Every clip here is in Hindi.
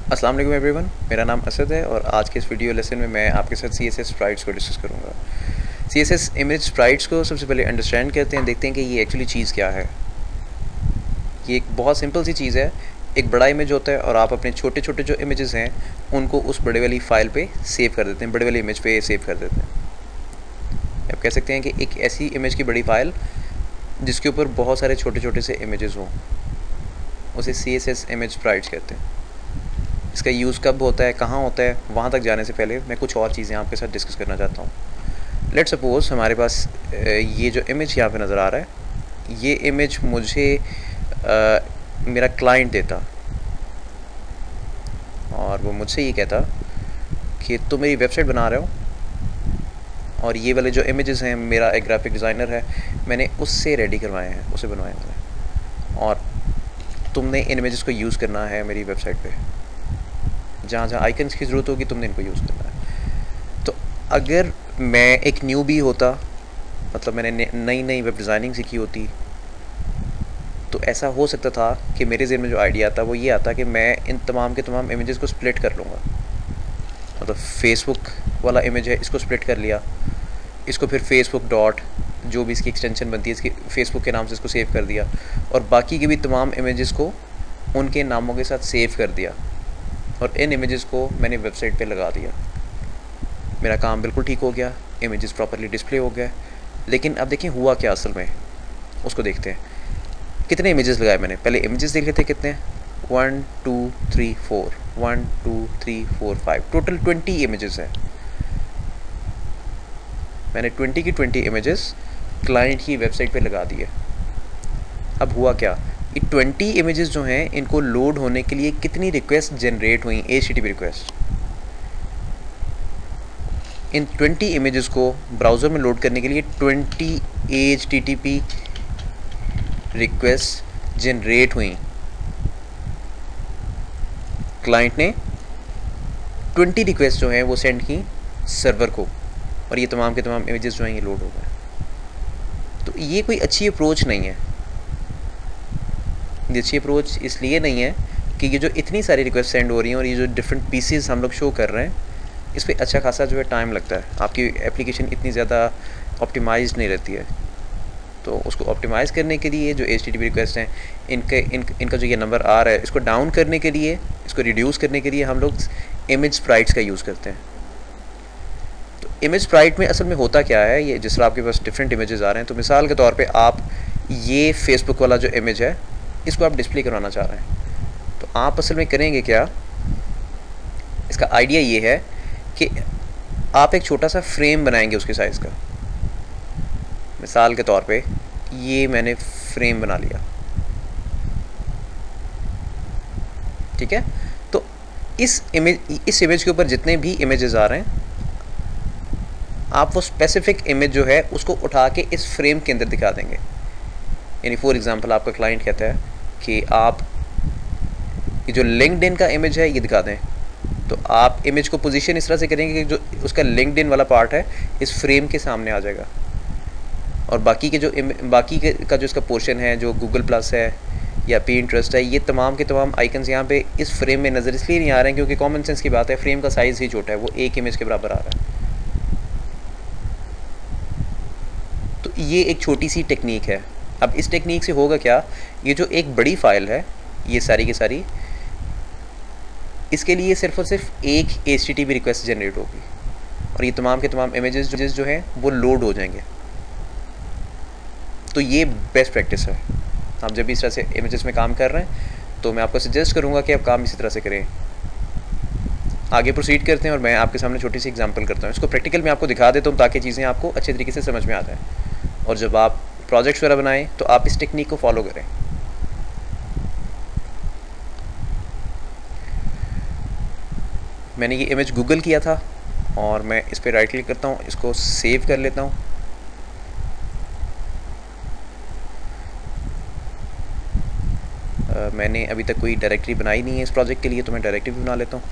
अस्सलाम वालेकुम एवरीवन, मेरा नाम असद है और आज के इस वीडियो लेसन में मैं आपके साथ CSS स्प्राइट्स को डिस्कस करूँगा। CSS इमेज स्प्राइट्स को सबसे पहले अंडरस्टैंड करते हैं, देखते हैं कि ये एक्चुअली चीज़ क्या है। ये एक बहुत सिंपल सी चीज़ है। एक बड़ा इमेज होता है और आप अपने छोटे छोटे जो इमेजेस हैं उनको उस बड़े वाली फ़ाइल पे सेव कर देते हैं, बड़े वाली इमेज पे सेव कर देते हैं। आप कह सकते हैं कि एक ऐसी इमेज की बड़ी फ़ाइल जिसके ऊपर बहुत सारे छोटे छोटे से इमेजेस हों, उसे CSS इमेज स्प्राइट्स कहते हैं। इसका यूज़ कब होता है, कहाँ होता है, वहाँ तक जाने से पहले मैं कुछ और चीज़ें आपके साथ डिस्कस करना चाहता हूँ। लेट्स सपोज़ हमारे पास ये जो इमेज यहाँ पे नज़र आ रहा है, ये इमेज मुझे मेरा क्लाइंट देता और वो मुझसे ये कहता कि तुम मेरी वेबसाइट बना रहे हो और ये वाले जो इमेजेस हैं, मेरा एक ग्राफिक डिज़ाइनर है, मैंने उससे रेडी करवाए हैं, उसे बनवाए हैं और तुमने इन इमेजेस को यूज़ करना है मेरी वेबसाइट पे। जहाँ जहाँ आइकन्स की ज़रूरत होगी तुमने इनको यूज़ करना है। तो अगर मैं एक न्यूबी होता, मतलब मैंने नई नई वेब डिज़ाइनिंग सीखी होती, तो ऐसा हो सकता था कि मेरे ज़हन में जो आइडिया आता वो ये आता कि मैं इन तमाम के तमाम इमेजेस को स्प्लिट कर लूँगा। मतलब फेसबुक वाला इमेज है, इसको स्प्लिट कर लिया, इसको फिर फेसबुक डॉट जो भी इसकी एक्सटेंशन बनती है इसकी फेसबुक के नाम से इसको सेव कर दिया और बाकी के भी तमाम इमेजेस को उनके नामों के साथ सेव कर दिया और इन इमेजेस को मैंने वेबसाइट पे लगा दिया। मेरा काम बिल्कुल ठीक हो गया, इमेजेस प्रॉपर्ली डिस्प्ले हो गए। लेकिन अब देखिए हुआ क्या असल में, उसको देखते हैं। कितने इमेजेस लगाए मैंने, पहले इमेजेस देख लेते हैं कितने। 1 2 3 4 1 2 3 4 5 टोटल 20 इमेजेस हैं। मैंने 20 की 20 इमेजेस क्लाइंट की वेबसाइट पे लगा दिए। अब हुआ क्या, ये 20 इमेजेस जो हैं इनको लोड होने के लिए कितनी रिक्वेस्ट जनरेट हुई, HTTP रिक्वेस्ट। इन 20 इमेजेस को ब्राउज़र में लोड करने के लिए 20 HTTP रिक्वेस्ट जनरेट हुई। क्लाइंट ने 20 रिक्वेस्ट जो हैं वो सेंड की सर्वर को और ये तमाम के तमाम इमेजेस जो हैं ये लोड हो गए। तो ये कोई अच्छी अप्रोच नहीं है। ये अच्छी अप्रोच इसलिए नहीं है कि ये जो इतनी सारी रिक्वेस्ट सेंड हो रही हैं और ये जो डिफरेंट पीसेस हम लोग शो कर रहे हैं, इस पर अच्छा खासा जो है टाइम लगता है। आपकी एप्लीकेशन इतनी ज़्यादा ऑप्टिमाइज नहीं रहती है। तो उसको ऑप्टिमाइज़ करने के लिए जो HTTP रिक्वेस्ट हैं इनका जो ये नंबर आ रहा है, इसको डाउन करने के लिए, इसको रिड्यूस करने के लिए हम लोग इमेज स्प्राइट्स का यूज़ करते हैं। तो इमेज स्प्राइट में असल में होता क्या है, ये जिस तरह आपके पास डिफरेंट इमेजेस आ रहे हैं, तो मिसाल के तौर पे आप ये फेसबुक वाला जो इमेज है इसको आप डिस्प्ले करवाना चाह रहे हैं, तो आप असल में करेंगे क्या, इसका आइडिया ये है कि आप एक छोटा सा फ्रेम बनाएंगे उसके साइज़ का। मिसाल के तौर पे ये मैंने फ्रेम बना लिया, ठीक है। तो इस इमेज के ऊपर जितने भी इमेजेस आ रहे हैं, आप वो स्पेसिफिक इमेज जो है उसको उठा के इस फ्रेम के अंदर दिखा देंगे। यानी फॉर एग्जांपल आपका क्लाइंट कहता है कि आप ये जो लिंक्डइन का इमेज है ये दिखा दें, तो आप इमेज को पोजीशन इस तरह से करेंगे कि जो उसका लिंक्डइन वाला पार्ट है इस फ्रेम के सामने आ जाएगा और बाकी के का जो इसका पोर्शन है, जो गूगल प्लस है या Pinterest है, ये तमाम के तमाम आइकन्स यहाँ पे इस फ्रेम में नज़र इसलिए नहीं आ रहे हैं क्योंकि कॉमन सेंस की बात है, फ्रेम का साइज़ ही छोटा है, वो एक इमेज के बराबर आ रहा है। तो ये एक छोटी सी टेक्निक है। अब इस टेक्निक से होगा क्या, ये जो एक बड़ी फ़ाइल है ये सारी की सारी, इसके लिए सिर्फ और सिर्फ एक HTTP रिक्वेस्ट जनरेट होगी और ये तमाम के तमाम इमेजेस जो हैं वो लोड हो जाएंगे। तो ये बेस्ट प्रैक्टिस है। आप जब भी इस तरह से इमेजेस में काम कर रहे हैं तो मैं आपको सजेस्ट करूँगा कि आप काम इसी तरह से करें। आगे प्रोसीड करते हैं और मैं आपके सामने छोटी सी एग्जांपल करता हूँ। इसको प्रैक्टिकल में आपको दिखा देता हूँ ताकि चीज़ें आपको अच्छे तरीके से समझ में आ जाए और जब आप प्रोजेक्ट्स वगैरह बनाएं तो आप इस टेक्निक को फॉलो करें। मैंने ये इमेज गूगल किया था और मैं इस पर राइट क्लिक करता हूँ, इसको सेव कर लेता हूँ। मैंने अभी तक कोई डायरेक्टरी बनाई नहीं है इस प्रोजेक्ट के लिए, तो मैं डायरेक्टरी भी बना लेता हूँ।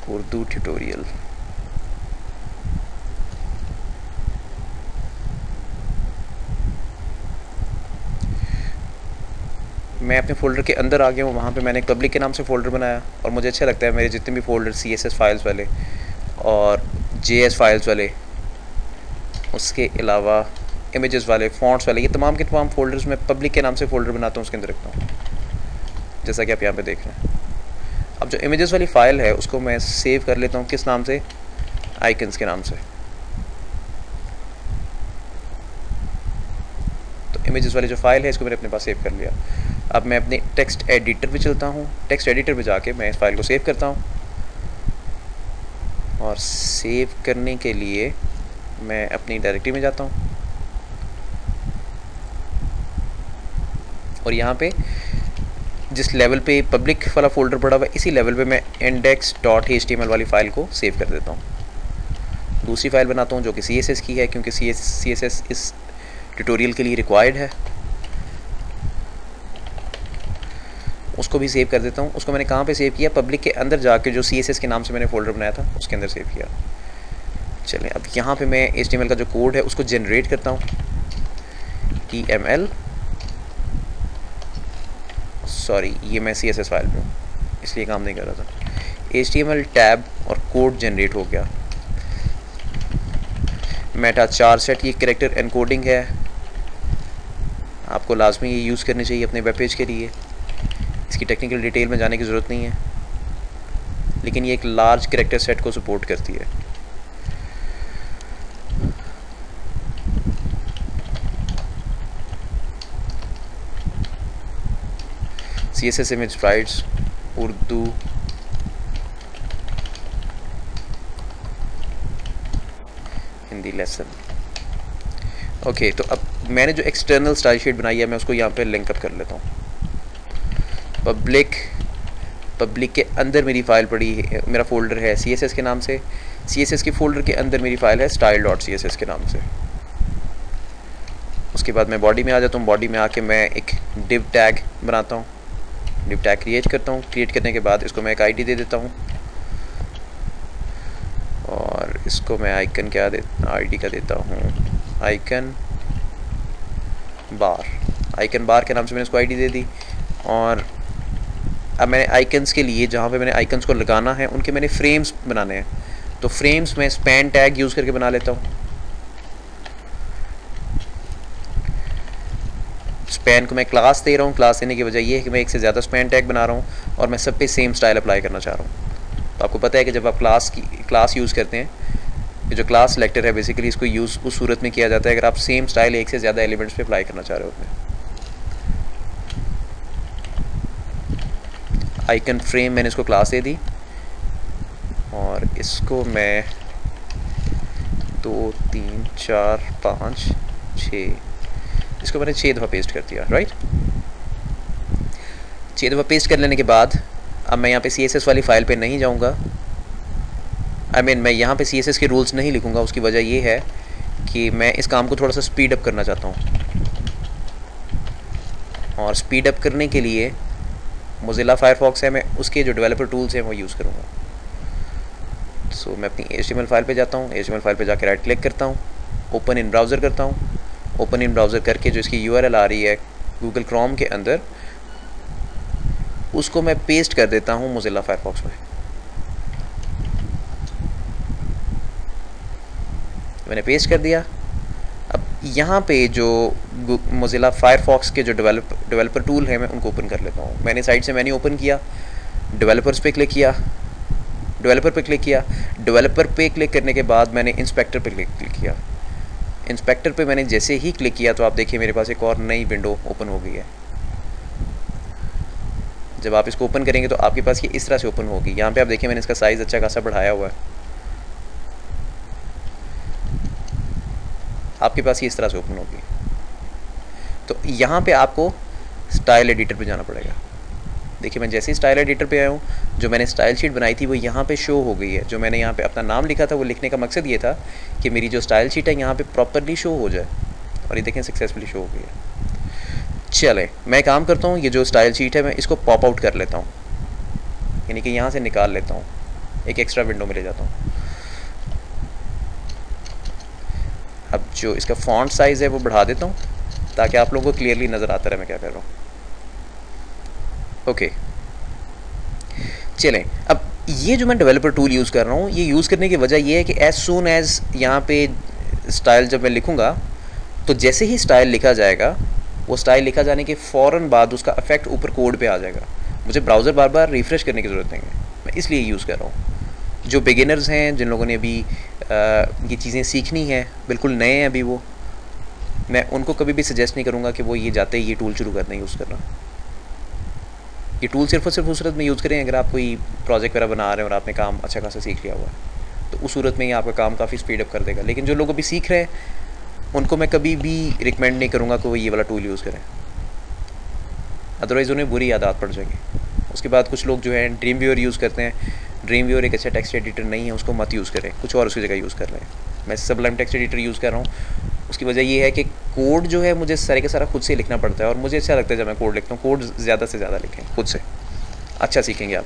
उर्दू ट्यूटोरियल। मैं अपने फ़ोल्डर के अंदर आ गया हूँ, वहाँ पे मैंने पब्लिक के नाम से फ़ोल्डर बनाया और मुझे अच्छा लगता है मेरे जितने भी फ़ोल्डर CSS फाइल्स वाले और JS फाइल्स वाले, उसके अलावा इमेजेस वाले, फ़ॉन्ट्स वाले, ये तमाम के तमाम फ़ोल्डर्स मैं पब्लिक के नाम से फ़ोल्डर बनाता हूँ, उसके अंदर रखता हूँ, जैसा कि आप यहाँ पे देख रहे हैं। अब जो इमेजेस वाली फ़ाइल है उसको मैं सेव कर लेता हूँ, किस नाम से? आइकन्स के नाम से। तो इमेजेस वाली जो फ़ाइल है इसको मैंने अपने पास सेव कर लिया। अब मैं अपने टेक्स्ट एडिटर पे चलता हूँ, टेक्स्ट एडिटर पे जाके मैं इस फाइल को सेव करता हूँ और सेव करने के लिए मैं अपनी डायरेक्टरी में जाता हूँ और यहाँ पे जिस लेवल पे पब्लिक वाला फ़ोल्डर पड़ा हुआ है इसी लेवल पे मैं index.html वाली फ़ाइल को सेव कर देता हूँ। दूसरी फ़ाइल बनाता हूँ जो कि CSS की है, क्योंकि CSS इस ट्यूटोरियल के लिए रिक्वायर्ड है, उसको भी सेव कर देता हूँ। उसको मैंने कहाँ पे सेव किया? पब्लिक के अंदर जाके जो CSS के नाम से मैंने फ़ोल्डर बनाया था उसके अंदर सेव किया। चलें, अब यहाँ पे मैं HTML का जो कोड है उसको जनरेट करता हूँ। TML, सॉरी ये मैं CSS फाइल पे हूँ इसलिए काम नहीं कर रहा था। HTML टैब और कोड जनरेट हो गया। मेटा 4 सेट ये कैरेक्टर एनकोडिंग है, आपको लाजमी ये यूज़ करनी चाहिए अपने वेब पेज के लिए। इसकी टेक्निकल डिटेल में जाने की ज़रूरत नहीं है, लेकिन ये एक लार्ज कैरेक्टर सेट को सपोर्ट करती है। CSS image sprites Urdu, Hindi lesson. Okay, तो अब मैंने जो एक्सटर्नल स्टाइल शीट बनाई है मैं उसको यहाँ पे लिंक अप कर लेता हूँ। पब्लिक के अंदर मेरी फ़ाइल पड़ी है, मेरा फ़ोल्डर है CSS के नाम से। CSS के फ़ोल्डर के अंदर मेरी फ़ाइल है style.css के नाम से। उसके बाद मैं बॉडी में आ जाता हूँ। बॉडी में आके मैं एक div टैग बनाता हूँ, div टैग क्रिएट करता हूँ। क्रिएट करने के बाद इसको मैं एक ID दे देता हूँ और इसको मैं आइकन क्या ID का देता हूँ, आइकन बार के नाम से मैंने इसको ID दे दी। और अब मैंने आइकन्स के लिए जहाँ पे मैंने आइकन्स को लगाना है उनके मैंने फ्रेम्स बनाने हैं, तो फ्रेम्स में स्पैन टैग यूज़ करके बना लेता हूँ। स्पैन को मैं क्लास दे रहा हूँ, क्लास देने की वजह ये है कि मैं एक से ज़्यादा स्पैन टैग बना रहा हूँ और मैं सब पे सेम स्टाइल अप्लाई करना चाह रहा हूँ। तो आपको पता है कि जब आप क्लास यूज़ करते हैं, ये जो क्लास सेलेक्टर है बेसिकली इसको यूज़ उस सूरत में किया जाता है अगर आप सेम स्टाइल एक से ज़्यादा एलिमेंट्स पे अप्लाई करना चाह रहे हो। आइकन फ्रेम मैंने इसको क्लास दे दी और इसको मैं 2 3 4 5 6 इसको मैंने 6 दफ़ा पेस्ट कर दिया, राइट। 6 दफ़ा पेस्ट कर लेने के बाद अब मैं यहाँ पे CSS वाली फ़ाइल पे नहीं जाऊँगा। मैं यहाँ पे CSS के रूल्स नहीं लिखूँगा। उसकी वजह ये है कि मैं इस काम को थोड़ा सा स्पीड अप करना चाहता हूँ और स्पीड अप करने के लिए मोज़िला फायरफॉक्स है, मैं उसके जो डेवलपर टूल्स हैं वो यूज़ करूँगा। सो मैं अपनी HTML फाइल पे जाता हूँ। HTML फाइल पे जाकर राइट क्लिक करता हूँ, ओपन इन ब्राउज़र करता हूँ। ओपन इन ब्राउज़र करके जो इसकी URL आ रही है गूगल क्रोम के अंदर, उसको मैं पेस्ट कर देता हूँ मोज़िला फायरफॉक्स में। मैंने पेस्ट कर दिया। अब यहाँ पे जो मोज़िला फायरफॉक्स के जो डेवलपर टूल हैं मैं उनको ओपन कर लेता हूँ। मैंने साइड से मैंने ओपन किया, डेवलपर्स पे क्लिक किया, डेवलपर पे क्लिक करने के बाद मैंने इंस्पेक्टर पे क्लिक किया। इंस्पेक्टर पे मैंने जैसे ही क्लिक किया तो आप देखिए मेरे पास एक और नई विंडो ओपन हो गई है। जब आप इसको ओपन करेंगे तो आपके पास ये इस तरह से ओपन होगी। यहाँ पे आप देखिए मैंने इसका साइज़ अच्छा खासा बढ़ाया हुआ है। आपके पास ये इस तरह से ओपन होगी। तो यहाँ पे आपको स्टाइल एडिटर पे जाना पड़ेगा। देखिए मैं जैसे ही स्टाइल एडिटर पे आया हूँ, जो मैंने स्टाइल शीट बनाई थी वो यहाँ पे शो हो गई है। जो मैंने यहाँ पे अपना नाम लिखा था वो लिखने का मकसद ये था कि मेरी जो स्टाइल शीट है यहाँ पे प्रॉपरली शो हो जाए, और ये देखें सक्सेसफुली शो हो गई है। चले मैं काम करता हूँ, ये जो स्टाइल शीट है मैं इसको पॉप आउट कर लेता हूँ, यानी कि यहाँ से निकाल लेता हूँ। एक एक्स्ट्रा विंडो में ले जाता हूँ। अब जो इसका फॉन्ट साइज़ है वो बढ़ा देता हूँ ताकि आप लोगों को क्लियरली नज़र आता रहे मैं क्या कर रहा हूँ। ओके, चलें। अब ये जो मैं डेवलपर टूल यूज़ कर रहा हूँ, ये यूज़ करने की वजह ये है कि एज़ सून एज़ यहाँ पे स्टाइल जब मैं लिखूँगा तो जैसे ही स्टाइल लिखा जाएगा, वो स्टाइल लिखा जाने के फ़ौरन बाद उसका इफेक्ट ऊपर कोड पे आ जाएगा। मुझे ब्राउज़र बार बार रिफ़्रेश करने की ज़रूरत नहीं है, मैं इसलिए यूज़ कर रहा हूँ। जो बिगिनर्स हैं, जिन लोगों ने अभी ये चीज़ें सीखनी है, बिल्कुल नए हैं अभी वो, मैं उनको कभी भी सजेस्ट नहीं करूँगा कि वो ये जाते ही ये टूल शुरू कर दें यूज़ करना। ये टूल सिर्फ और सिर्फ उस सूरत में यूज़ करें अगर आप कोई प्रोजेक्ट वगैरह बना रहे हैं और आपने काम अच्छा खासा सीख लिया हुआ है, तो उस सूरत में ही आपका काम काफ़ी स्पीड अप कर देगा। लेकिन जो लोग अभी सीख रहे हैं उनको मैं कभी भी रिकमेंड नहीं करूँगा कि वो ये वाला टूल यूज़ करें, अदरवाइज़ उन्हें बुरी आदत पड़ जाएगी। उसके बाद कुछ लोग जो है ड्रीम व्यूअर यूज़ करते हैं। ड्रीम व्यूअर एक अच्छा टेक्स्ट एडिटर नहीं है, उसको मत यूज़ करें, कुछ और उसकी जगह यूज़ कर रहे हैं। मैं सबलाइम टेक्स्ट एडिटर यूज़ कर रहा हूँ। उसकी वजह ये है कि कोड जो है मुझे सारे के सारा खुद से लिखना पड़ता है और मुझे अच्छा लगता है जब मैं कोड लिखता हूँ। कोड ज़्यादा से ज़्यादा लिखें खुद से, अच्छा सीखेंगे आप।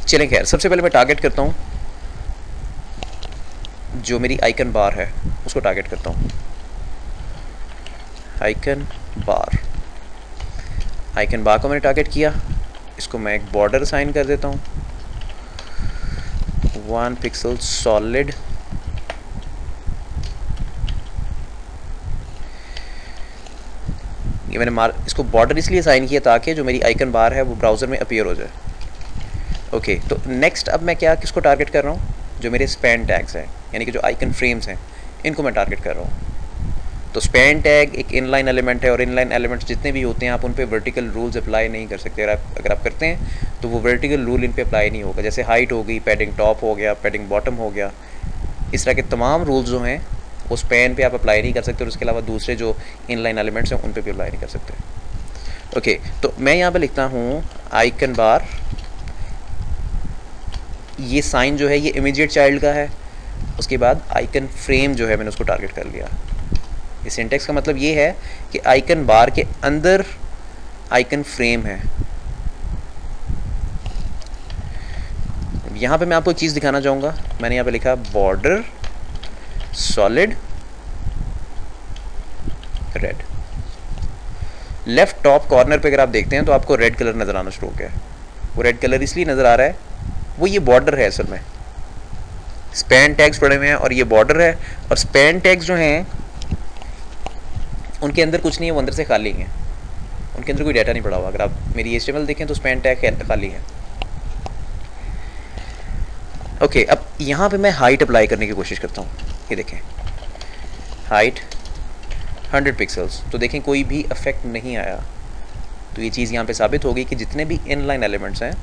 चलें, खैर सबसे पहले मैं टारगेट करता हूँ जो मेरी आइकन बार है उसको टारगेट करता हूँ। आइकन बार को मैंने टारगेट किया। इसको मैं एक बॉर्डर असाइन कर देता हूँ, 1 पिक्सल सॉलिड। ये मैंने इसको बॉर्डर इसलिए असाइन किया ताकि जो मेरी आइकन बार है वो ब्राउज़र में अपीयर हो जाए। ओके, तो नेक्स्ट अब मैं किसको टारगेट कर रहा हूँ, जो मेरे स्पैन टैग्स हैं, यानी कि जो आइकन फ्रेम्स हैं, इनको मैं टारगेट कर रहा हूँ। तो स्पैन टैग एक इनलाइन एलिमेंट है और इनलाइन एलिमेंट्स जितने भी होते हैं आप उन पे वर्टिकल रूल्स अप्लाई नहीं कर सकते। अगर आप करते हैं तो वो वर्टिकल रूल इन पे अप्लाई नहीं होगा। जैसे हाइट हो गई, पैडिंग टॉप हो गया, पैडिंग बॉटम हो गया, इस तरह के तमाम रूल्स जो हैं वो स्पैन पे आप अप्लाई नहीं कर सकते और उसके अलावा दूसरे जो इनलाइन एलिमेंट्स हैं उन पे भी अप्लाई नहीं कर सकते। ओके, तो मैं यहाँ पे लिखता हूँ आइकन बार। ये साइन जो है ये इमीडिएट चाइल्ड का है। उसके बाद आइकन फ्रेम जो है मैंने उसको टारगेट कर लिया। इस सिंटेक्स का मतलब ये है कि आइकन बार के अंदर आइकन फ्रेम है। यहाँ पे मैं आपको एक चीज़ दिखाना चाहूँगा। मैंने यहाँ पे लिखा border solid red. Left top corner पे अगर आप देखते हैं तो आपको रेड कलर नज़र आना शुरू हो गया है। वो रेड कलर इसलिए नज़र आ रहा है, वो ये बॉर्डर है। असल में स्पैन टैग्स पड़े हुए हैं और ये बॉर्डर है। और स्पैन टैग्स जो हैं उनके अंदर कुछ नहीं है, वो अंदर से खाली हैं, उनके अंदर कोई डाटा नहीं पड़ा हुआ। अगर आप मेरी HTML देखें तो स्पैन टैग खाली है। ओके, अब यहाँ पे मैं हाइट अप्लाई करने की कोशिश करता हूँ। ये देखें, हाइट 100 पिक्सल्स। तो देखें कोई भी इफेक्ट नहीं आया। तो ये चीज़ यहाँ पे साबित हो गई कि जितने भी इनलाइन एलिमेंट्स हैं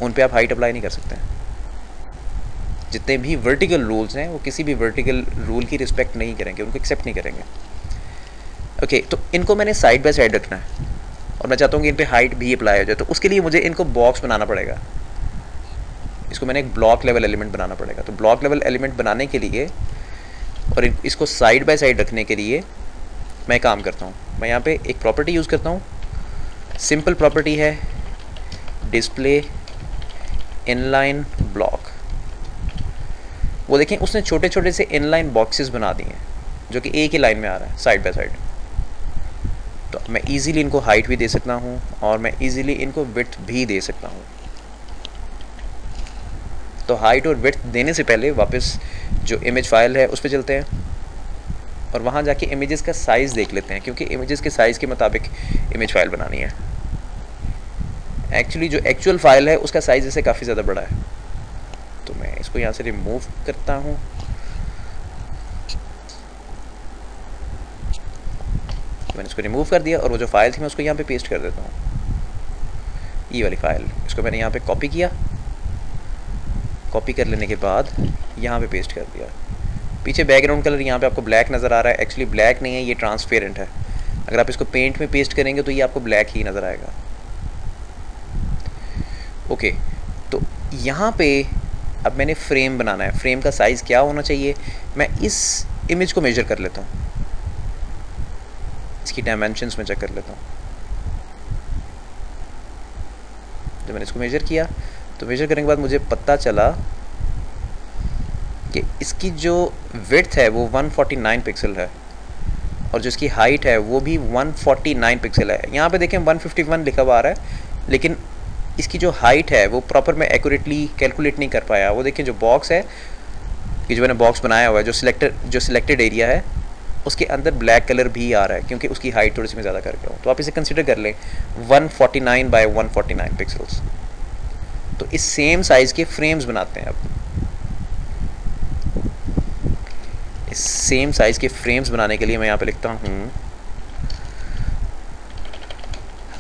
उन पे आप हाइट अप्लाई नहीं कर सकते। जितने भी वर्टिकल रूल्स हैं वो किसी भी वर्टिकल रूल की रिस्पेक्ट नहीं करेंगे, उनको एक्सेप्ट नहीं करेंगे। ओके, तो इनको मैंने साइड बाय साइड रखना है और मैं चाहता हूँ कि इन पे हाइट भी अप्लाई हो जाए। तो उसके लिए मुझे इनको बॉक्स बनाना पड़ेगा। इसको मैंने एक ब्लॉक लेवल एलिमेंट बनाना पड़ेगा। तो ब्लॉक लेवल एलिमेंट बनाने के लिए और इसको साइड बाय साइड रखने के लिए मैं काम करता हूँ, मैं यहाँ पे एक प्रॉपर्टी यूज़ करता हूँ। सिंपल प्रॉपर्टी है डिस्प्ले इनलाइन ब्लॉक। वो देखें उसने छोटे छोटे से इनलाइन बॉक्सेस बना दिए हैं जो कि एक ही लाइन में आ रहा है साइड बाय साइड। तो मैं इजीली इनको हाइट भी दे सकता हूँ और मैं इजीली इनको विड्थ भी दे सकता हूँ। तो हाइट और विड्थ देने से पहले वापस जो इमेज फाइल है उस पर चलते हैं और वहाँ जाके इमेजेस का साइज़ देख लेते हैं, क्योंकि इमेजेस के साइज़ के मुताबिक इमेज फाइल बनानी है। एक्चुअली जो एक्चुअल फाइल है उसका साइज़ इससे काफ़ी ज़्यादा बड़ा है। तो मैं इसको यहाँ से रिमूव करता हूँ। मैंने इसको रिमूव कर दिया और वो जो फाइल थी मैं उसको यहाँ पे पेस्ट कर देता हूँ। ये वाली फाइल, इसको मैंने यहाँ पे कॉपी किया। कॉपी कर लेने के बाद यहाँ पे पेस्ट कर दिया। पीछे बैकग्राउंड कलर यहाँ पे आपको ब्लैक नज़र आ रहा है। एक्चुअली ब्लैक नहीं है, ये ट्रांसपेरेंट है। अगर आप इसको पेंट में पेस्ट करेंगे तो ये आपको ब्लैक ही नज़र आएगा। ओके, तो यहाँ पे अब मैंने फ्रेम बनाना है। फ्रेम का साइज़ क्या होना चाहिए, मैं इस इमेज को मेजर कर लेता हूँ, इसकी डायमेंशंस में चेक कर लेता हूँ। जब मैंने इसको मेजर किया तो मेजर करने के बाद मुझे पता चला कि इसकी जो विड्थ है वो 149 पिक्सल है और जो इसकी हाइट है वो भी 149 पिक्सल है। यहाँ पे देखें 151 लिखा हुआ आ रहा है, लेकिन इसकी जो हाइट है वो प्रॉपर मैं एक्यूरेटली कैलकुलेट नहीं कर पाया। वो देखें जो बॉक्स है, ये जो मैंने बॉक्स बनाया हुआ है, जो सिलेक्टेड एरिया है उसके अंदर ब्लैक कलर भी आ रहा है क्योंकि उसकी हाइट थोड़ी सी मैं ज़्यादा करके हूँ। तो आप इसे कंसिडर कर लें 149 बाय 149 पिक्सल्स। तो इस सेम साइज़ के फ्रेम्स बनाते हैं। अब इस सेम साइज़ के फ्रेम्स बनाने के लिए मैं यहाँ पे लिखता हूँ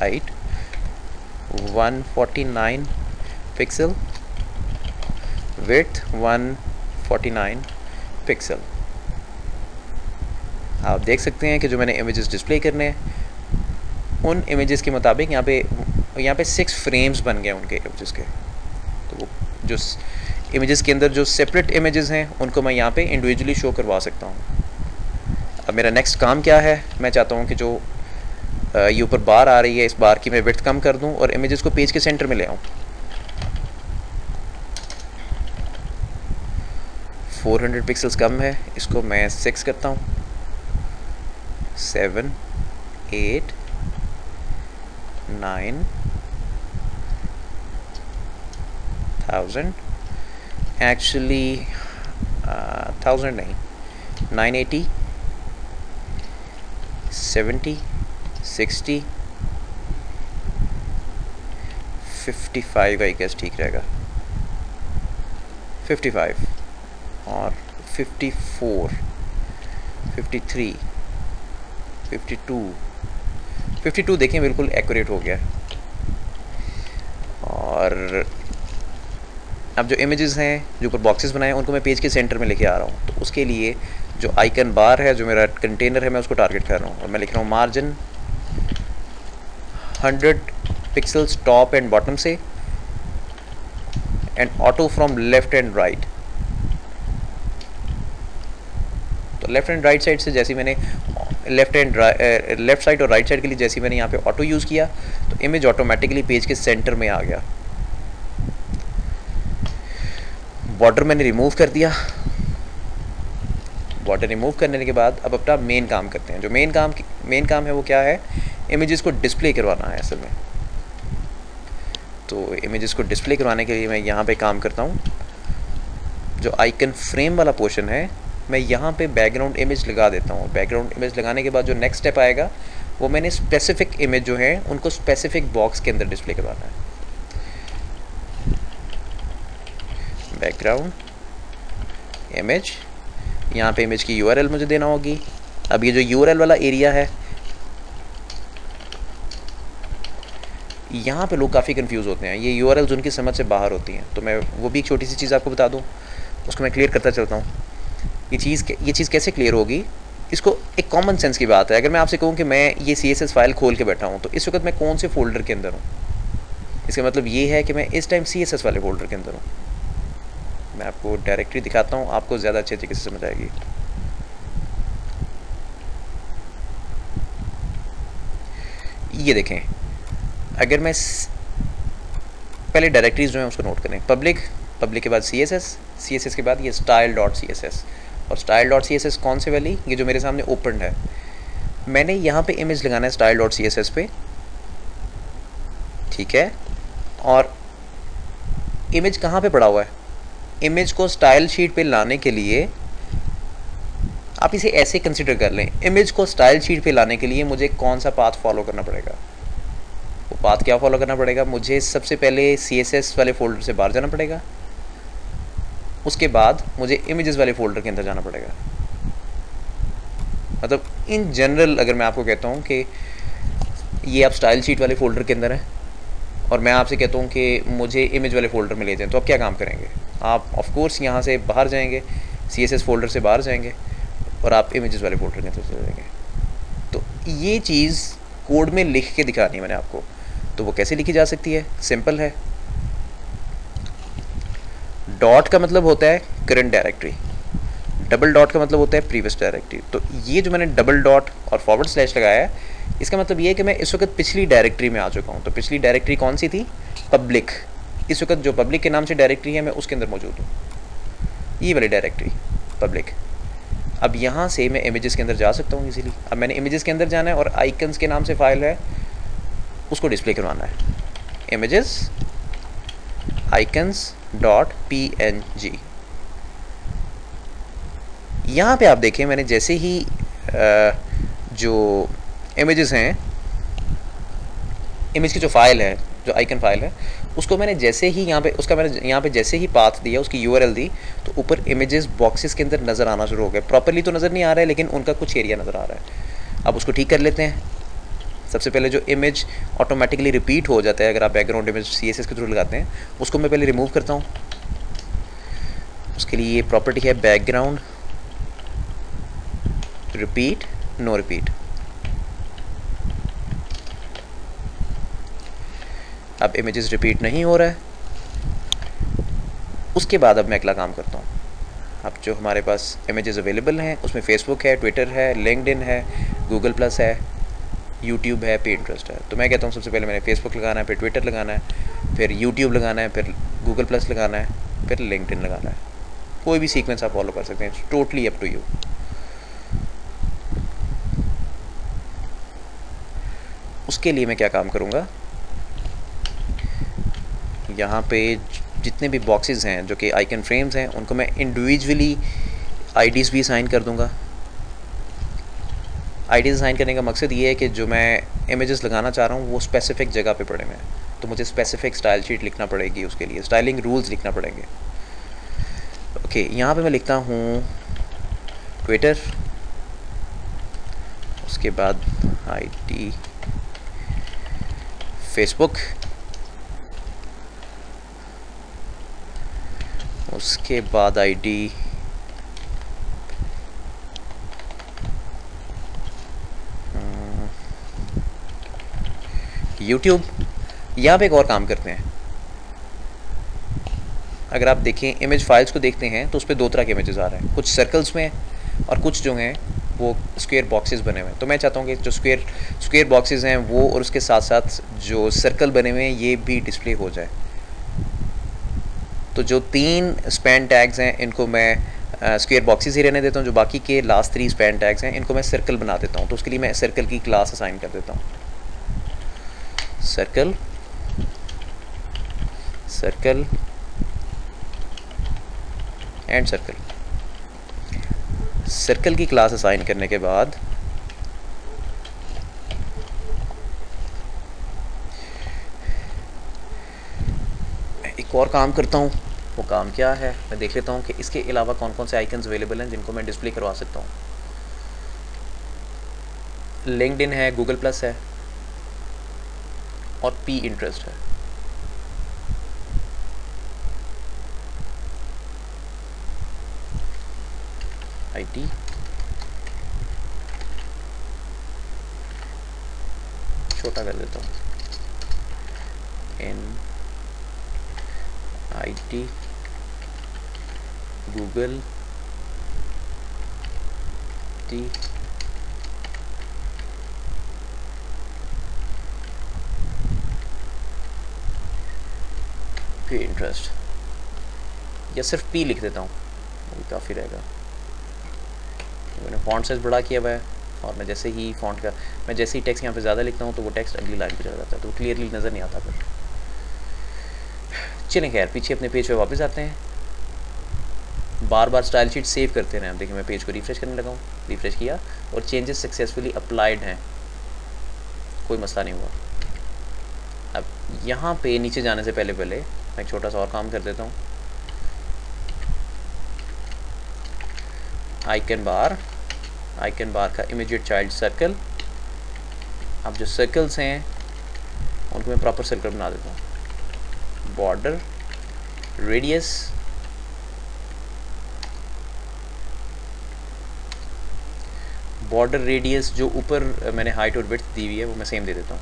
हाइट 149 पिक्सल, विड्थ 149 पिक्सल। आप देख सकते हैं कि जो मैंने इमेजेस डिस्प्ले करने हैं उन इमेजेस के मुताबिक यहाँ पे 6 फ्रेम्स बन गए उनके इमेजेस के। तो वो जो इमेजेस के अंदर जो सेपरेट इमेजेस हैं उनको मैं यहाँ पे इंडिविजुअली शो करवा सकता हूँ। अब मेरा नेक्स्ट काम क्या है, मैं चाहता हूँ कि जो ये ऊपर बार आ रही है इस बार की मैं विड्थ कम कर दूँ और इमेजेस को पेज के सेंटर में ले आऊँ। 400 पिक्सल्स कम है, इसको मैं 6 करता हूँ। 7 8 9 1000 एक्चुअली 1000 नहीं, 980 70 60 55 आई गेस ठीक रहेगा। 55 और 54 53 52 देखें बिल्कुल एक्यूरेट हो गया। और अब जो इमेजेस हैं जो ऊपर बॉक्सेस बनाए उनको मैं पेज के सेंटर में लेके आ रहा हूँ। तो उसके लिए जो आइकन बार है, जो मेरा कंटेनर है, मैं उसको टारगेट कर रहा हूँ और मैं लिख रहा हूँ margin 100 pixels top and bottom से and auto from left and right. तो लेफ्ट एंड राइट साइड से जैसे मैंने लेफ्ट साइड और राइट साइड के लिए जैसे मैंने यहाँ पे ऑटो यूज़ किया तो इमेज ऑटोमेटिकली पेज के सेंटर में आ गया। बॉर्डर मैंने रिमूव कर दिया। बॉर्डर रिमूव करने के बाद अब अपना मेन काम करते हैं। जो मेन काम है वो क्या है, इमेजेस को डिस्प्ले करवाना है असल में। तो इमेजेस को डिस्प्ले करवाने के लिए मैं यहाँ पे काम करता हूँ। जो आइकन फ्रेम वाला पोर्शन है मैं यहाँ पे बैकग्राउंड इमेज लगा देता हूँ। बैकग्राउंड इमेज लगाने के बाद जो नेक्स्ट स्टेप आएगा वो मैंने स्पेसिफिक इमेज जो है उनको स्पेसिफिक बॉक्स के अंदर डिस्प्ले करवाना है। बैकग्राउंड इमेज, यहाँ पे इमेज की यूआरएल मुझे देना होगी। अब ये जो यूआरएल वाला एरिया है यहाँ पे लोग काफ़ी कंफ्यूज होते हैं, ये यूआरएल्स उनकी समझ से बाहर होती हैं। तो मैं वो भी एक छोटी सी चीज़ आपको बता दूँ, उसको मैं क्लियर करता चलता हूँ। ये चीज़ कैसे क्लियर होगी, इसको एक कॉमन सेंस की बात है। अगर मैं आपसे कहूँ कि मैं ये CSS फाइल खोल के बैठा हूँ तो इस वक्त मैं कौन से फोल्डर के अंदर हूँ, इसका मतलब ये है कि मैं इस टाइम CSS वाले फोल्डर के अंदर हूँ। मैं आपको डायरेक्टरी दिखाता हूँ, आपको ज़्यादा अच्छे तरीके से समझ आएगी। ये देखें, अगर मैं पहले डायरेक्टरीज जो है उसको नोट करें, पब्लिक के बाद CSS के बाद ये style.css और style.css कौन से वाली, ये जो मेरे सामने ओपन है। मैंने यहाँ पे इमेज लगाना है style.css पे, ठीक है। और इमेज कहाँ पे पड़ा हुआ है, इमेज को स्टाइल शीट पे लाने के लिए आप इसे ऐसे कंसिडर कर लें, इमेज को स्टाइल शीट पे लाने के लिए मुझे कौन सा पाथ फॉलो करना पड़ेगा। वो पाथ क्या फॉलो करना पड़ेगा, मुझे सबसे पहले CSS वाले फोल्डर से बाहर जाना पड़ेगा, उसके बाद मुझे इमेजेस वाले फोल्डर के अंदर जाना पड़ेगा। मतलब इन जनरल अगर मैं आपको कहता हूँ कि ये आप स्टाइल शीट वाले फोल्डर के अंदर हैं और मैं आपसे कहता हूँ कि मुझे इमेज वाले फोल्डर में ले जाएं, तो आप क्या काम करेंगे, आप ऑफ कोर्स यहाँ से बाहर जाएंगे, CSS फोल्डर से बाहर जाएंगे और आप इमेजेस वाले फोल्डर के अंदर चले जाएंगे। तो ये चीज़ कोड में लिख के दिखानी है मैंने आपको। तो वो कैसे लिखी जा सकती है, सिंपल है। डॉट का मतलब होता है करंट डायरेक्टरी, डबल डॉट का मतलब होता है प्रीवियस डायरेक्टरी। तो ये जो मैंने डबल डॉट और फॉरवर्ड स्लैश लगाया है इसका मतलब ये है कि मैं इस वक्त पिछली डायरेक्टरी में आ चुका हूँ। तो पिछली डायरेक्टरी कौन सी थी? पब्लिक। इस वक्त जो पब्लिक के नाम से डायरेक्टरी है मैं उसके अंदर मौजूद हूँ, ये वाली डायरेक्टरी पब्लिक। अब यहाँ से मैं इमेजेस के अंदर जा सकता हूँ इजीली। अब मैंने इमेजेस के अंदर जाना है और आइकन्स के नाम से फाइल है उसको डिस्प्ले करवाना है, इमेजेस आइकन्स डॉट png। यहाँ पे आप देखें मैंने जैसे ही जो इमेजेस हैं, इमेज की जो फाइल है, जो आइकन फाइल है, उसको मैंने जैसे ही मैंने यहाँ पे जैसे ही पाथ दिया, उसकी यूआरएल दी, तो ऊपर इमेजेस बॉक्सेस के अंदर नज़र आना शुरू हो गए। प्रॉपर्ली तो नज़र नहीं आ रहा है लेकिन उनका कुछ एरिया नज़र आ रहा है। अब उसको ठीक कर लेते हैं। सबसे पहले जो इमेज ऑटोमेटिकली रिपीट हो जाता है अगर आप बैकग्राउंड इमेज CSS के थ्रू लगाते हैं, उसको मैं पहले रिमूव करता हूँ। उसके लिए ये प्रॉपर्टी है बैकग्राउंड रिपीट नो रिपीट। अब इमेजेस रिपीट नहीं हो रहा है। उसके बाद अब मैं अगला काम करता हूँ। अब जो हमारे पास इमेजेस अवेलेबल हैं उसमें फेसबुक है, ट्विटर है, लिंक्डइन है, गूगल प्लस है, यूट्यूब है, पिंटरेस्ट है। तो मैं कहता हूँ सबसे पहले मैंने फेसबुक लगाना है, फिर ट्विटर लगाना है, फिर यूट्यूब लगाना है, फिर गूगल प्लस लगाना है, फिर लिंक्डइन लगाना है। कोई भी सीक्वेंस आप फॉलो कर सकते हैं, टोटली अप टू यू। उसके लिए मैं क्या काम करूँगा, यहाँ पे जितने भी बॉक्सेस हैं जो कि आइकन फ्रेम्स हैं उनको मैं इंडिविजुअली आईडीज़ भी असाइन कर दूँगा। आईडीज़ असाइन करने का मकसद ये है कि जो मैं इमेजेस लगाना चाह रहा हूँ वो स्पेसिफिक जगह पे पड़े हुए हैं, तो मुझे स्पेसिफिक स्टाइल शीट लिखना पड़ेगी, उसके लिए स्टाइलिंग रूल्स लिखना पड़ेंगे। ओके, यहाँ पे मैं लिखता हूँ ट्विटर, उसके बाद आईडी फेसबुक, उसके बाद आईडी यूट्यूब। यहाँ पे एक और काम करते हैं। अगर आप देखें इमेज फाइल्स को देखते हैं तो उस पर दो तरह के इमेजेस आ रहे हैं, कुछ सर्कल्स में और कुछ जो हैं वो स्क्वायर बॉक्सेस बने हुए हैं। तो मैं चाहता हूँ कि जो स्क्वायर बॉक्सेस हैं वो और उसके साथ साथ जो सर्कल बने हुए हैं ये भी डिस्प्ले हो जाए। तो जो 3 स्पैन टैग्स हैं इनको मैं स्क्वायर बॉक्सेस ही रहने देता हूँ, जो बाकी के लास्ट 3 स्पैन टैग्स हैं इनको मैं सर्कल बना देता हूँ। तो उसके लिए मैं सर्कल की क्लास असाइन कर देता हूँ, circle circle and circle. Circle की क्लास असाइन करने के बाद एक और काम करता हूँ। वो काम क्या है मैं देख लेता हूँ कि इसके अलावा कौन कौन से आइकन्स अवेलेबल हैं जिनको मैं डिस्प्ले करवा सकता हूँ। लिंक्डइन है, गूगल प्लस है और पिंटरेस्ट है। आईडी छोटा कर देता हूँ, एन आईडी गूगल टी पिंटरेस्ट, या सिर्फ पी लिख देता हूँ, वो भी काफ़ी रहेगा। मैंने फॉन्ट साइज बड़ा किया हुआ है और मैं जैसे ही टेक्स्ट यहाँ पे ज़्यादा लिखता हूँ तो वो टेक्स्ट अगली लाइन पे चला जाता है, तो क्लियरली नज़र नहीं आता फिर। चलें खैर, पीछे अपने पेज पे वापस आते हैं। बार बार स्टाइल शीट सेव करते रहें। देखिए मैं पेज को रिफ्रेश करने लगा हूँ, रिफ्रेश किया और चेंजेस सक्सेसफुली अप्लाइड हैं, कोई मसला नहीं हुआ। अब यहाँ पे नीचे जाने से पहले मैं एक छोटा सा और काम कर देता हूँ। आइकन बार का इमीडिएट चाइल्ड सर्कल। अब जो सर्कल्स हैं उनको मैं प्रॉपर सर्कल बना देता हूँ। बॉर्डर रेडियस जो ऊपर मैंने हाइट और विड्थ दी हुई है वो मैं सेम दे देता हूँ,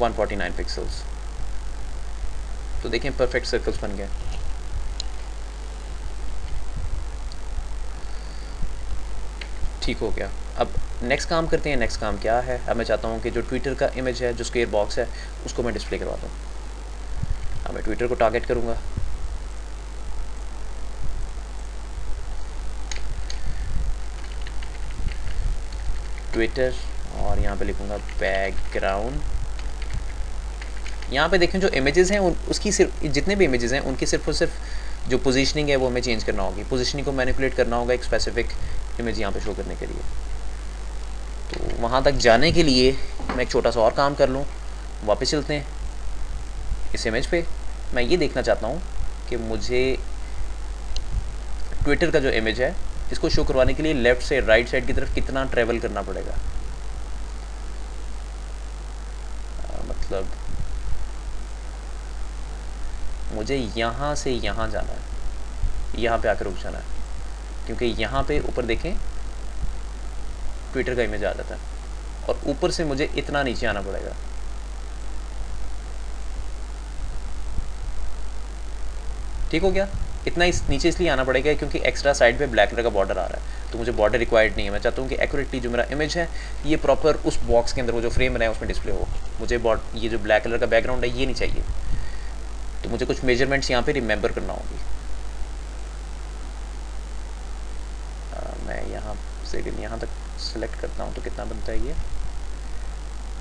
149 पिक्सल्स। तो देखें परफेक्ट सर्कल्स बन गए। ठीक हो गया। अब नेक्स्ट काम करते हैं। नेक्स्ट काम क्या है, अब मैं चाहता हूँ कि जो ट्विटर का इमेज है, जो स्क्वायर बॉक्स है, उसको मैं डिस्प्ले करवा दूँ। अब मैं ट्विटर को टारगेट करूँगा, ट्विटर, और यहाँ पे लिखूँगा बैकग्राउंड। यहाँ पे देखें जो इमेजेस हैं उसकी सिर्फ, जितने भी इमेजेस हैं उनकी सिर्फ और सिर्फ जो पोजीशनिंग है वो हमें चेंज करना होगी। पोजीशनिंग को मैनिपुलेट करना होगा एक स्पेसिफिक इमेज यहाँ पे शो करने के लिए। तो वहाँ तक जाने के लिए मैं एक छोटा सा और काम कर लूँ। वापस चलते हैं इस इमेज पे। मैं ये देखना चाहता हूँ कि मुझे ट्विटर का जो इमेज है इसको शो करवाने के लिए लेफ़्ट से राइट साइड की तरफ कितना ट्रैवल करना पड़ेगा। मतलब मुझे यहाँ से यहाँ जाना है, यहाँ पे आकर रुक जाना है, क्योंकि यहाँ पे ऊपर देखें ट्विटर का इमेज आ जाता है, और ऊपर से मुझे इतना नीचे आना पड़ेगा। ठीक हो गया। इतना इस नीचे इसलिए आना पड़ेगा क्योंकि एक्स्ट्रा साइड पे ब्लैक कलर का बॉर्डर आ रहा है, तो मुझे बॉर्डर रिक्वायर्ड नहीं है। मैं चाहता हूँ कि एक्यूरेटली जो मेरा इमेज है ये प्रॉपर उस बॉक्स के अंदर, वो जो फ्रेम बनाया उसमें डिस्प्ले हो। मुझे ये जो ब्लैक कलर का बैकग्राउंड है ये नहीं चाहिए। तो मुझे कुछ मेजरमेंट्स यहाँ पे रिमेंबर करना होगी। मैं यहाँ से अगर यहाँ तक सेलेक्ट करता हूँ तो कितना बनता है ये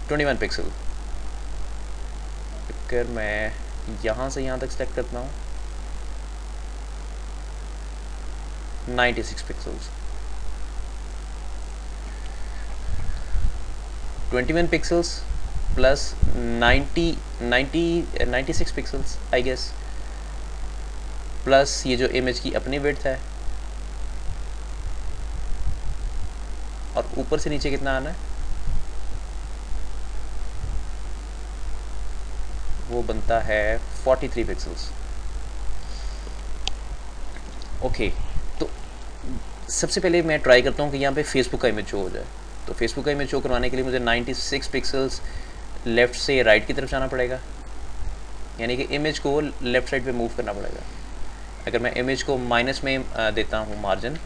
21 पिक्सल। अगर मैं यहाँ से यहाँ तक सेलेक्ट करता हूँ 96 pixels. 21 pixels plus 96 pixels I guess, plus ये जो इमेज की अपनी विड्थ है, और ऊपर से नीचे कितना आना है वो बनता है 43 पिक्सल्स। ओके, तो सबसे पहले मैं ट्राई करता हूँ कि यहाँ पे फेसबुक का इमेज शो हो जाए। तो फेसबुक का इमेज शो करवाने के लिए मुझे 96 पिक्सल्स लेफ़्ट से राइट की तरफ जाना पड़ेगा, यानी कि इमेज को लेफ़्ट साइड पे मूव करना पड़ेगा। अगर मैं इमेज को माइनस में देता हूँ मार्जिन,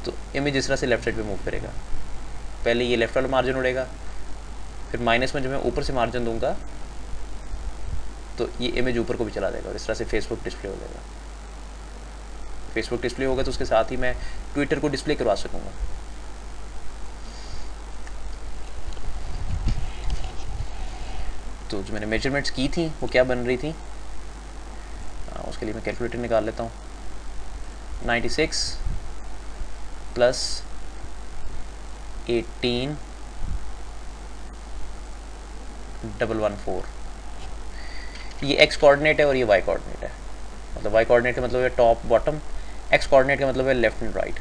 तो इमेज इस तरह से लेफ़्ट साइड पे मूव करेगा। पहले ये लेफ़्ट वाला मार्जिन उड़ेगा, फिर माइनस में जब मैं ऊपर से मार्जिन दूंगा तो ये इमेज ऊपर को भी चला जाएगा, और इस तरह से फेसबुक डिस्प्ले हो जाएगा। फेसबुक डिस्प्ले होगा तो उसके साथ ही मैं ट्विटर को डिस्प्ले करवा सकूँगा। तो जो मैंने मेजरमेंट्स की थी वो क्या बन रही थी, उसके लिए मैं कैलकुलेटर निकाल लेता हूँ। 96 प्लस 18 114, ये एक्स कोऑर्डिनेट है और ये वाई कोऑर्डिनेट है। मतलब वाई कोऑर्डिनेट का मतलब है टॉप बॉटम, एक्स कोऑर्डिनेट का मतलब है लेफ्ट एंड राइट।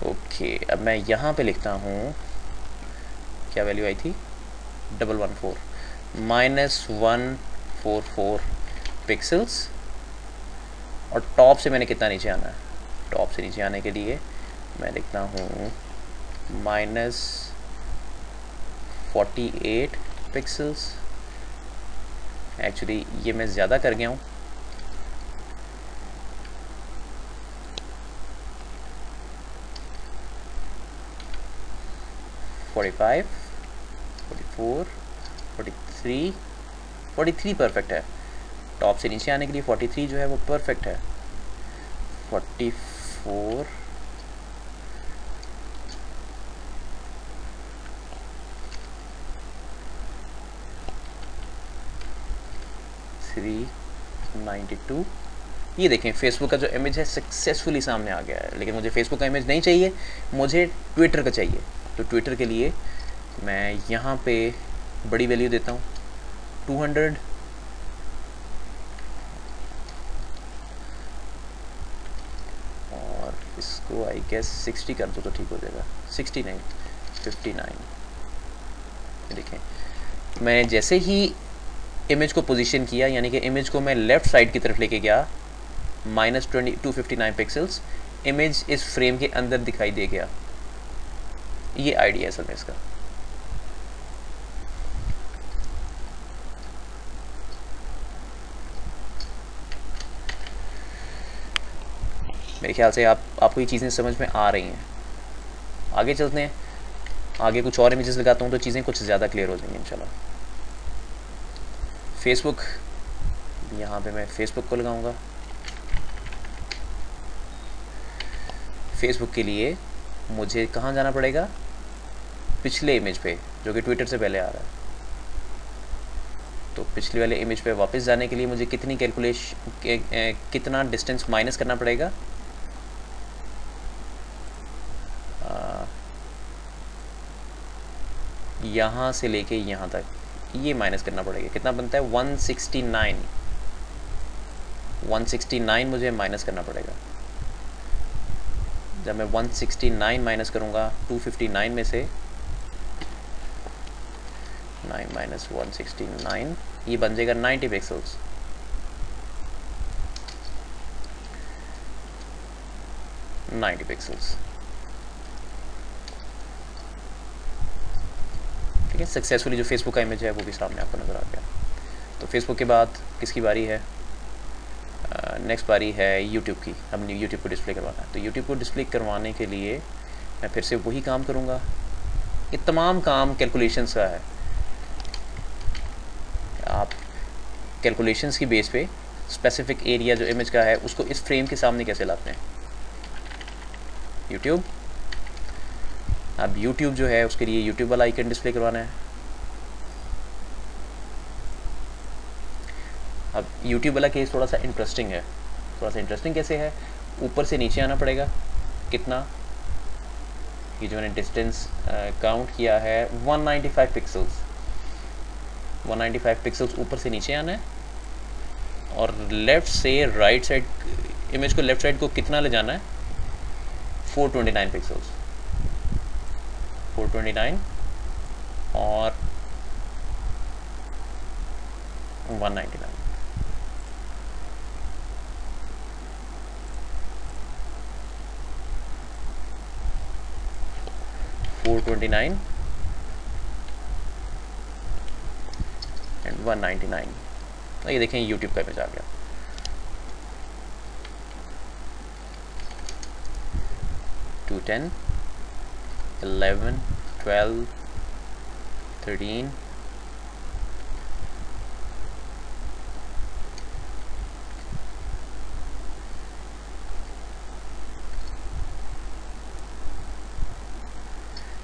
ओके, अब मैं यहाँ पे लिखता हूँ, क्या वैल्यू आई थी 114 -144 पिक्सल्स, और टॉप से मैंने कितना नीचे आना है। टॉप से नीचे आने के लिए मैं लिखता हूँ -48 पिक्सल्स। एक्चुअली ये मैं ज़्यादा कर गया हूँ, (45) 44 43 परफेक्ट है। टॉप से नीचे आने के लिए 43 जो है वो परफेक्ट है। 44 392। ये देखें फेसबुक का जो इमेज है सक्सेसफुली सामने आ गया है, लेकिन मुझे फेसबुक का इमेज नहीं चाहिए, मुझे ट्विटर का चाहिए। तो ट्विटर के लिए मैं यहाँ पे बड़ी वैल्यू देता हूँ 200, और इसको आई गेस 60 कर दो तो ठीक हो जाएगा। 69 59। देखें मैं जैसे ही इमेज को पोजीशन किया, यानी कि इमेज को मैं लेफ़्ट साइड की तरफ लेके गया, -259 पिक्सल्स, इमेज इस फ्रेम के अंदर दिखाई दे गया। ये आइडिया है असल में इसका। मेरे ख्याल से आपको ये चीज़ें समझ में आ रही हैं। आगे चलते हैं, आगे कुछ और इमेजेस लगाता हूँ तो चीज़ें कुछ ज़्यादा क्लियर हो जाएंगी इंशाल्लाह। फेसबुक, यहाँ पे मैं फेसबुक को लगाऊंगा। फेसबुक के लिए मुझे कहाँ जाना पड़ेगा, पिछले इमेज पे जो कि ट्विटर से पहले आ रहा है। तो पिछले वाले इमेज पे वापस जाने के लिए मुझे कितनी कितना डिस्टेंस माइनस करना पड़ेगा, यहाँ से लेके यहाँ तक ये माइनस करना पड़ेगा। कितना बनता है 169, 169 मुझे माइनस करना पड़ेगा। जब मैं 169 माइनस करूँगा 259 में से, 9 माइनस 169, ये बन जाएगा 90 पिक्सल्स। 90 पिक्सल्स, ठीक है। सक्सेसफुली जो फेसबुक का इमेज है वो भी सामने आपको नज़र आ गया। तो फेसबुक के बाद किसकी बारी है, नेक्स्ट बारी है यूट्यूब की। हमने यूट्यूब को डिस्प्ले करवाना है। तो यूट्यूब को डिस्प्ले करवाने के लिए मैं फिर से वही काम करूँगा। ये तमाम काम कैलकुलेशंस का है। आप कैलकुलेशंस की बेस पे स्पेसिफिक एरिया जो इमेज का है उसको इस फ्रेम के सामने कैसे लाते हैं। यूट्यूब, अब यूट्यूब जो है उसके लिए यूट्यूब वाला आइकन डिस्प्ले करवाना है। अब यूट्यूब वाला केस थोड़ा सा इंटरेस्टिंग है। थोड़ा सा इंटरेस्टिंग कैसे है, ऊपर से नीचे आना पड़ेगा। कितना, ये जो मैंने डिस्टेंस काउंट किया है 195 पिक्सल्स, 195 पिक्सल्स ऊपर से नीचे आना है। और लेफ़्ट से राइट साइड, इमेज को लेफ़्ट साइड को कितना ले जाना है, 429 पिक्सल्स, 429 और 199। एंड 199। ये देखें यूट्यूब का इमेज आ गया। टू 10, 11, 12, 13,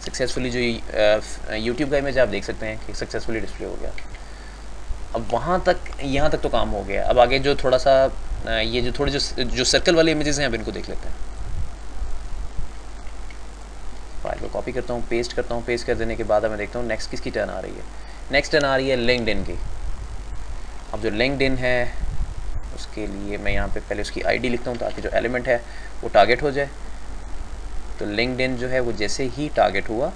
सक्सेसफुली जो यूट्यूब का इमेज आप देख सकते हैं कि सक्सेसफुली डिस्प्ले हो गया। अब वहाँ तक, यहाँ तक तो काम हो गया। अब आगे जो थोड़ा सा ये जो थोड़े जो सर्कल वाले इमेजेस हैं अब इनको देख लेते हैं। फाइल को कॉपी करता हूँ, पेस्ट करता हूँ। पेस्ट कर देने के बाद मैं देखता हूँ नेक्स्ट किसकी टर्न आ रही है। नेक्स्ट टर्न आ रही है लिंक्डइन की। अब जो लिंक्डइन है उसके लिए मैं यहाँ पे पहले उसकी आईडी लिखता हूँ ताकि जो एलिमेंट है वो टारगेट हो जाए। तो लिंक्डइन जो है वो जैसे ही टारगेट हुआ,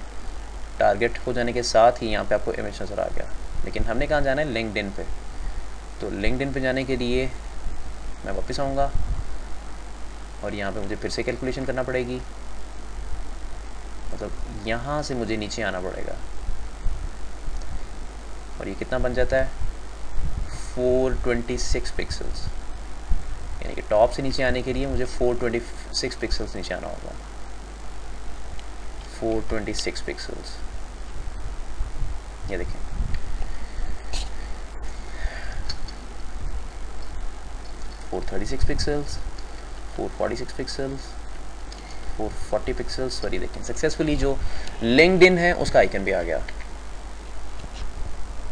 टारगेट हो जाने के साथ ही यहाँ पे आपको इमेज नज़र आ गया। लेकिन हमने कहाँ जाना है, लिंक्डइन पे। तो लिंक्डइन पे जाने के लिए मैं वापस आऊँगा और यहाँ पे मुझे फिर से कैलकुलेशन करना पड़ेगी। मतलब यहाँ से मुझे नीचे आना पड़ेगा और ये कितना बन जाता है 426 पिक्सल्स। यानी कि टॉप से नीचे आने के लिए मुझे 426 पिक्सल्स नीचे आना होगा। 426 पिक्सल्स, ये देखें। Four 36 pixels, 446 pixels, 440 pixels. Sorry, देखें सक्सेसफुली जो लिंक्डइन है उसका आइकन भी आ गया।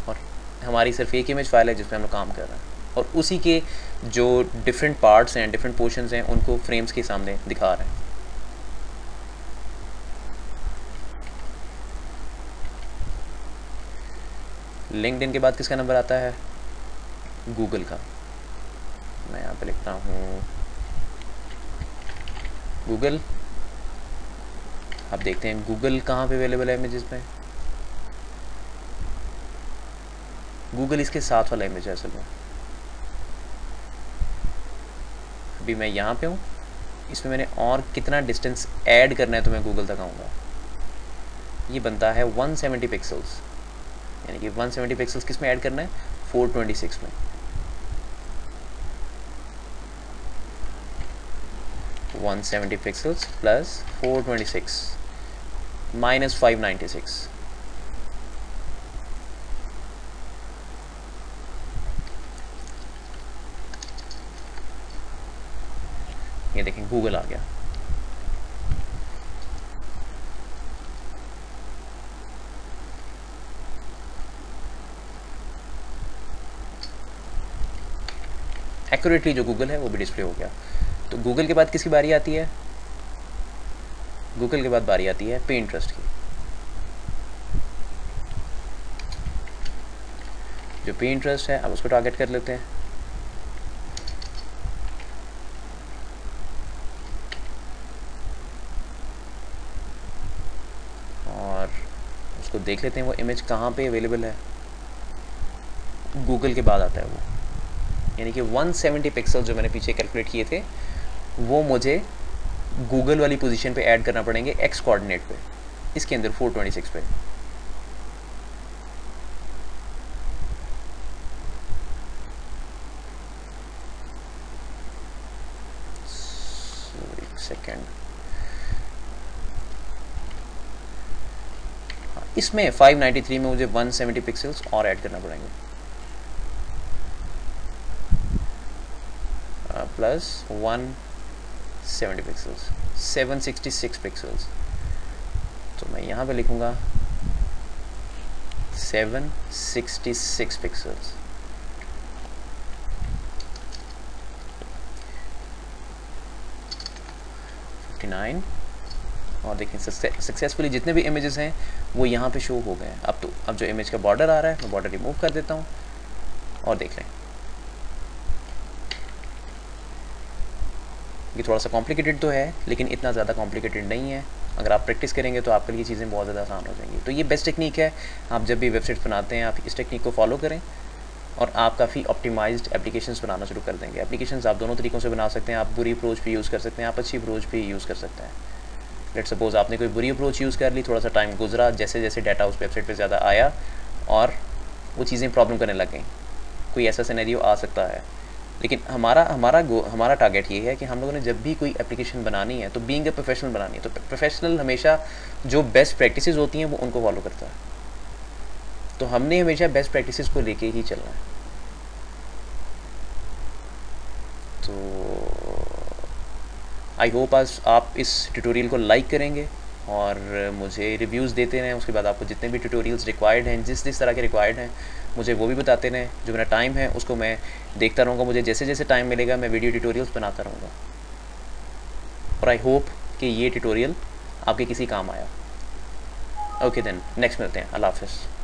और हमारी सिर्फ एक इमेज फाइल है जिसमें हम लोग काम कर रहे हैं और उसी के जो डिफरेंट पार्ट्स हैं, डिफरेंट पोर्शंस हैं, उनको फ्रेम्स के सामने दिखा रहे हैं। लिंक्डइन के बाद किसका नंबर आता है, गूगल का। मैं यहाँ पे लिखता हूँ गूगल। अब देखते हैं गूगल कहाँ पे अवेलेबल है इमेजेस में। गूगल इसके साथ वाला इमेज है असल में। अभी मैं यहाँ पे हूँ, इसमें मैंने और कितना डिस्टेंस ऐड करना है तो मैं गूगल तक आऊँगा। ये बनता है 170 पिक्सल्स। यानी कि 170 पिक्सल्स किस में ऐड करना है, 426 में। 170 पिक्सल्स प्लस 426 माइनस 596। ये देखें गूगल आ गया। एक्यूरेटली जो गूगल है वो भी डिस्प्ले हो गया। तो गूगल के बाद किसकी बारी आती है? गूगल के बाद बारी आती है पिंटरेस्ट की। जो पिंटरेस्ट है अब उसको टारगेट कर लेते हैं। और उसको देख लेते हैं वो इमेज कहाँ पे अवेलेबल है। गूगल के बाद आता है वो, यानी कि 170 पिक्सल जो मैंने पीछे कैलकुलेट किए थे वो मुझे गूगल वाली पोजीशन पे ऐड करना पड़ेंगे एक्स कोऑर्डिनेट पे, इसके अंदर 426 पे। एक सेकेंड, इसमें 593 में मुझे 170 पिक्सल्स और ऐड करना पड़ेंगे, प्लस 170 पिक्सल्स 766 पिक्सल्स। तो मैं यहाँ पे लिखूँगा 766 पिक्सल्स। और देखें सक्सेसफुली जितने भी इमेजेस हैं वो यहाँ पे शो हो गए हैं। अब जो इमेज का बॉर्डर आ रहा है मैं बॉर्डर रिमूव कर देता हूँ और देख लें। ये थोड़ा सा कॉम्प्लिकेटेड तो है लेकिन इतना ज़्यादा कॉम्प्लिकेटेड नहीं है। अगर आप प्रैक्टिस करेंगे तो आपके लिए चीज़ें बहुत ज़्यादा आसान हो जाएंगी। तो ये बेस्ट टेक्निक है, आप जब भी वेबसाइट बनाते हैं आप इस टेक्निक को फॉलो करें और आप काफ़ी ऑप्टिमाइज्ड एप्लीकेशंस बनाना शुरू कर देंगे। एप्लीकेशंस आप दोनों तरीक़ों से बना सकते हैं। आप बुरी अप्रोच भी यूज़ कर सकते हैं, आप अच्छी अप्रोच भी यूज़ कर सकते हैं। लेट सपोज आपने कोई बुरी अप्रोच यूज़ कर ली, थोड़ा सा टाइम गुजरा, जैसे जैसे डाटा उस वेबसाइट पे ज़्यादा आया और वो चीज़ें प्रॉब्लम करने लग गई, कोई ऐसा सिनेरियो आ सकता है। लेकिन हमारा टारगेट ये है कि हम लोगों ने जब भी कोई एप्लीकेशन बनानी है तो बीइंग ए प्रोफेशनल बनानी है। तो प्रोफेशनल हमेशा जो बेस्ट प्रैक्टिसेस होती हैं वो उनको फॉलो करता है। तो हमने हमेशा बेस्ट प्रैक्टिसेस को लेके ही चलना है। तो आई होप आज आप इस ट्यूटोरियल को लाइक करेंगे और मुझे रिव्यूज़ देते रहें। उसके बाद आपको जितने भी ट्यूटोरियल्स रिक्वायर्ड हैं, जिस तरह के रिक्वायर्ड हैं, मुझे वो भी बताते रहें। जो मेरा टाइम है उसको मैं देखता रहूँगा, मुझे जैसे जैसे टाइम मिलेगा मैं वीडियो ट्यूटोरियल्स बनाता रहूँगा। और आई होप कि ये ट्यूटोरियल आपके किसी काम आया। ओके देन, नेक्स्ट मिलते हैं। अल्लाह हाफ़िज़।